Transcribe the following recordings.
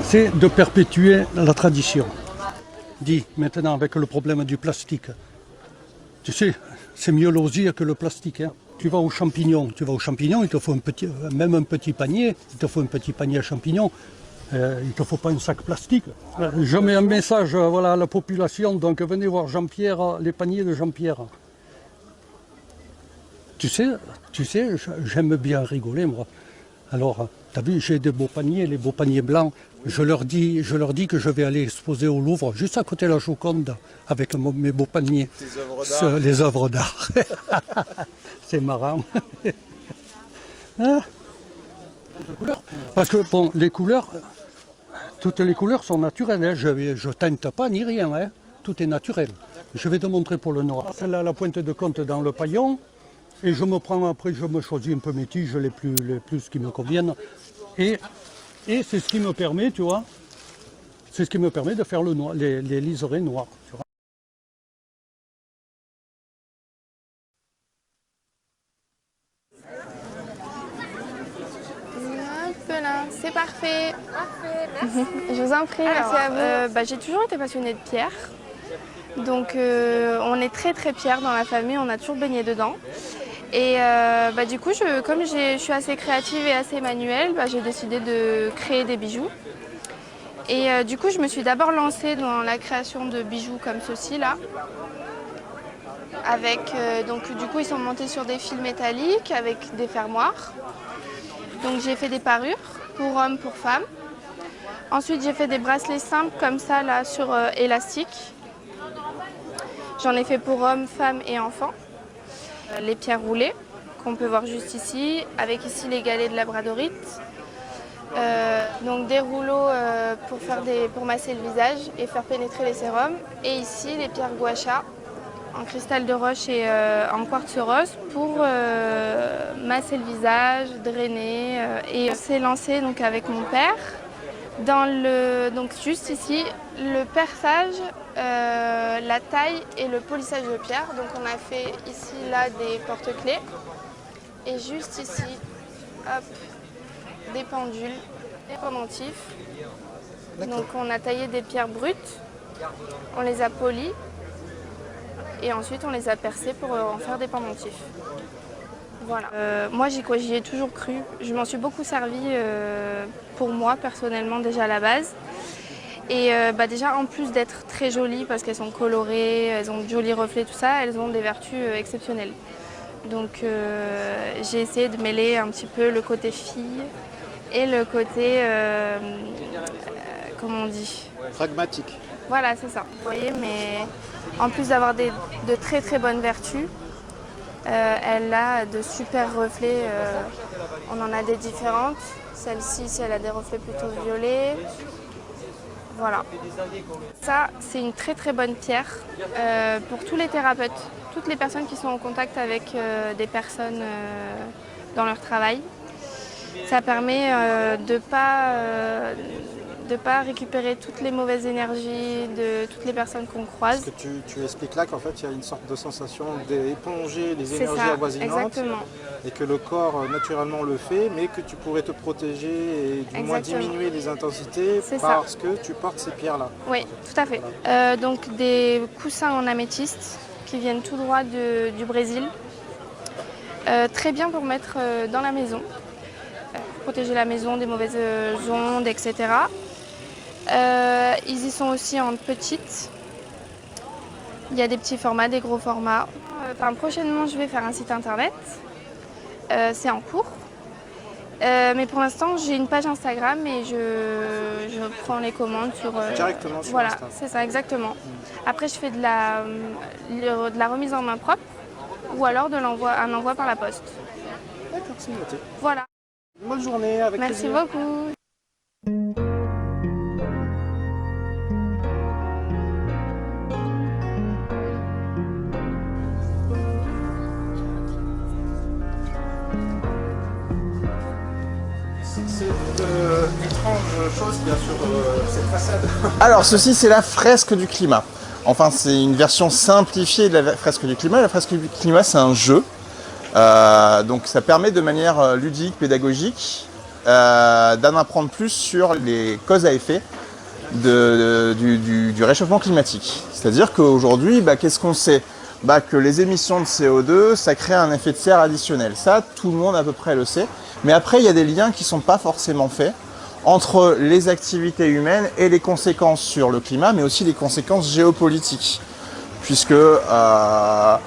c'est de perpétuer la tradition. Dis maintenant avec le problème du plastique. Tu sais, c'est mieux l'osier que le plastique. Hein. Tu vas aux champignons, il te faut même un petit panier, il te faut un petit panier à champignons. Il ne te faut pas un sac plastique. Je mets un message voilà, à la population, donc venez voir Jean-Pierre, les paniers de Jean-Pierre. Tu sais, j'aime bien rigoler moi. Alors, tu as vu, j'ai des beaux paniers, les beaux paniers blancs. Je leur dis que je vais aller exposer au Louvre, juste à côté de la Joconde, avec mes beaux paniers. Les œuvres d'art. C'est marrant. Hein? Parce que bon, les couleurs, toutes les couleurs sont naturelles. Hein. Je ne teinte pas ni rien. Hein. Tout est naturel. Je vais te montrer pour le noir. Celle-là, la pointe de compte dans le paillon. Et je me prends après, je me choisis un peu mes tiges, les plus qui me conviennent. Et c'est ce qui me permet, tu vois, c'est ce qui me permet de faire le noir, les liserés noirs. Tu vois. Hop là, c'est parfait. Parfait, merci. Je vous en prie. Merci à vous. J'ai toujours été passionnée de pierre. Donc on est très très fiers dans la famille, on a toujours baigné dedans. Et du coup, comme je suis assez créative et assez manuelle, j'ai décidé de créer des bijoux. Et du coup, je me suis d'abord lancée dans la création de bijoux comme ceci là. Donc du coup, ils sont montés sur des fils métalliques avec des fermoirs. Donc j'ai fait des parures pour hommes, pour femmes. Ensuite, j'ai fait des bracelets simples comme ça là sur élastique. J'en ai fait pour hommes, femmes et enfants. Les pierres roulées, qu'on peut voir juste ici, avec ici les galets de labradorite. Donc des rouleaux pour masser le visage et faire pénétrer les sérums. Et ici les pierres gua sha en cristal de roche et en quartz rose pour masser le visage, drainer. Et on s'est lancé donc avec mon père donc juste ici le perçage, la taille et le polissage de pierre. Donc on a fait ici là des porte-clés et juste ici hop, des pendules, des pendentifs. Donc on a taillé des pierres brutes, on les a polies et ensuite on les a percées pour en faire des pendentifs. Voilà. Moi j'y ai toujours cru, je m'en suis beaucoup servi pour moi personnellement déjà à la base. Et déjà en plus d'être très jolies parce qu'elles sont colorées, elles ont de jolis reflets, tout ça, elles ont des vertus exceptionnelles. Donc j'ai essayé de mêler un petit peu le côté fille et le côté, comment on dit ? Pragmatique. Voilà, c'est ça. Vous voyez, mais en plus d'avoir de très très bonnes vertus, elle a de super reflets, on en a des différentes. Celle-ci, elle a des reflets plutôt violets. Voilà. Ça, c'est une très très bonne pierre pour tous les thérapeutes, toutes les personnes qui sont en contact avec des personnes dans leur travail. Ça permet de pas récupérer toutes les mauvaises énergies de toutes les personnes qu'on croise. Parce que tu expliques là qu'en fait il y a une sorte de sensation d'éponger les énergies avoisinantes. Exactement. Et que le corps naturellement le fait, mais que tu pourrais te protéger et du moins diminuer les intensités parce que tu portes ces pierres-là. Oui, tout à fait. Voilà. Donc des coussins en améthyste qui viennent tout droit du Brésil. Très bien pour mettre dans la maison, protéger la maison des mauvaises ondes, etc. Ils y sont aussi en petites. Il y a des petits formats, des gros formats. Prochainement, je vais faire un site internet. C'est en cours. Mais pour l'instant, j'ai une page Instagram et je prends les commandes sur... Directement sur voilà, Insta. c'est ça, exactement. Après, je fais de la remise en main propre ou alors un envoi par la poste. D'accord, c'est noté. Voilà. Bonne journée, avec Merci plaisir. beaucoup. C'est une étrange chose qu'il y a sur cette façade. Alors, ceci, c'est la fresque du climat. Enfin, c'est une version simplifiée de la fresque du climat. La fresque du climat, c'est un jeu. Donc, ça permet de manière ludique, pédagogique, d'en apprendre plus sur les causes à effet du réchauffement climatique. C'est-à-dire qu'aujourd'hui, qu'est-ce qu'on sait? Que les émissions de CO2, ça crée un effet de serre additionnel. Ça, tout le monde à peu près le sait. Mais après, il y a des liens qui ne sont pas forcément faits entre les activités humaines et les conséquences sur le climat, mais aussi les conséquences géopolitiques. Puisque, par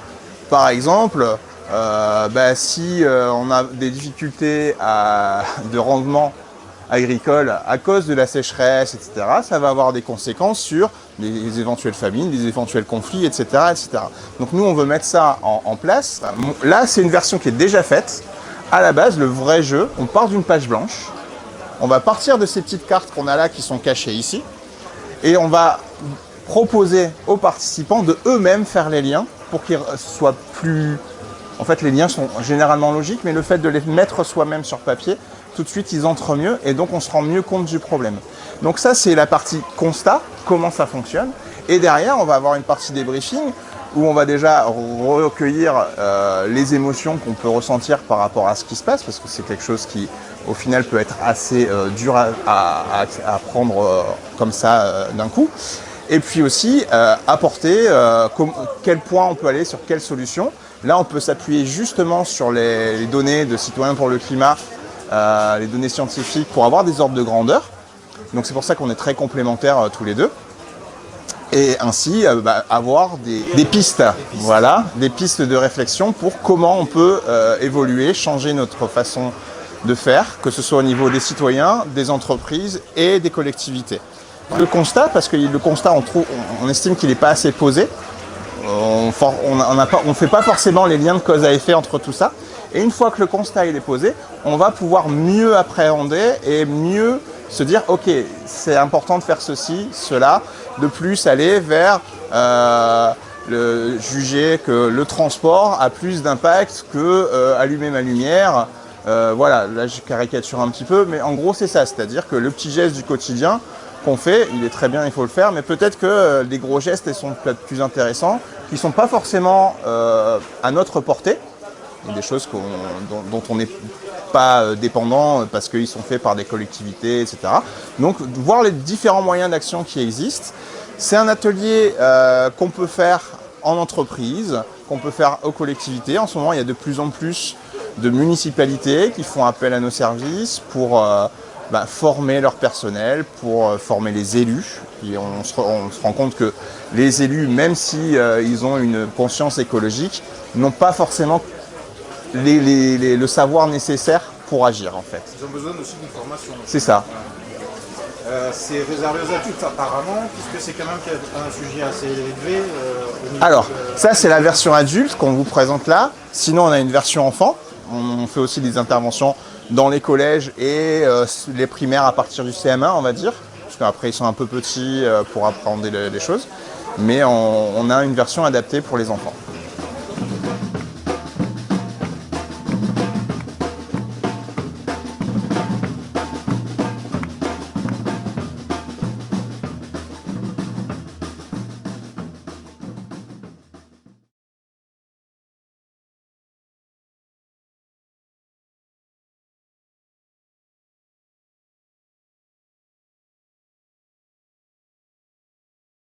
exemple, si on a des difficultés de rendement agricole à cause de la sécheresse, etc., ça va avoir des conséquences sur des éventuelles famines, des éventuels conflits, etc., etc. Donc nous, on veut mettre ça en place. Là, c'est une version qui est déjà faite. À la base, le vrai jeu, on part d'une page blanche. On va partir de ces petites cartes qu'on a là qui sont cachées ici. Et on va proposer aux participants de eux-mêmes faire les liens pour qu'ils soient plus... En fait, les liens sont généralement logiques, mais le fait de les mettre soi-même sur papier, tout de suite, ils entrent mieux et donc on se rend mieux compte du problème. Donc ça, c'est la partie constat, comment ça fonctionne. Et derrière, on va avoir une partie débriefing où on va déjà recueillir les émotions qu'on peut ressentir par rapport à ce qui se passe, parce que c'est quelque chose qui, au final, peut être assez dur à prendre comme ça d'un coup. Et puis aussi, apporter quel point on peut aller sur quelle solution. Là, on peut s'appuyer justement sur les données de Citoyens pour le climat, les données scientifiques, pour avoir des ordres de grandeur. Donc c'est pour ça qu'on est très complémentaires tous les deux. Et ainsi avoir des pistes, voilà, des pistes de réflexion pour comment on peut évoluer, changer notre façon de faire, que ce soit au niveau des citoyens, des entreprises et des collectivités. Le constat, parce que le constat, on estime qu'il n'est pas assez posé. On ne fait pas forcément les liens de cause à effet entre tout ça. Et une fois que le constat il est posé, on va pouvoir mieux appréhender et mieux se dire « Ok, c'est important de faire ceci, cela », de plus aller vers juger que le transport a plus d'impact que allumer ma lumière. Voilà, là je caricature un petit peu, mais en gros c'est ça, c'est-à-dire que le petit geste du quotidien qu'on fait, il est très bien, il faut le faire, mais peut-être que les gros gestes ils sont peut-être plus intéressants, qui ne sont pas forcément à notre portée. Il y a des choses dont on n'est pas dépendant parce qu'ils sont faits par des collectivités, etc. Donc, voir les différents moyens d'action qui existent. C'est un atelier qu'on peut faire en entreprise, qu'on peut faire aux collectivités. En ce moment, il y a de plus en plus de municipalités qui font appel à nos services pour former leur personnel, pour former les élus. Et on se rend compte que les élus, même si ils ont une conscience écologique, n'ont pas forcément le savoir nécessaire pour agir en fait. Ils ont besoin aussi d'une formation. C'est ça. C'est réservé aux adultes apparemment, puisque c'est quand même un sujet assez élevé. Alors, ça c'est la version adulte qu'on vous présente là. Sinon on a une version enfant. On fait aussi des interventions dans les collèges et les primaires à partir du CM1 on va dire. Parce qu'après ils sont un peu petits pour appréhender les choses. Mais on a une version adaptée pour les enfants.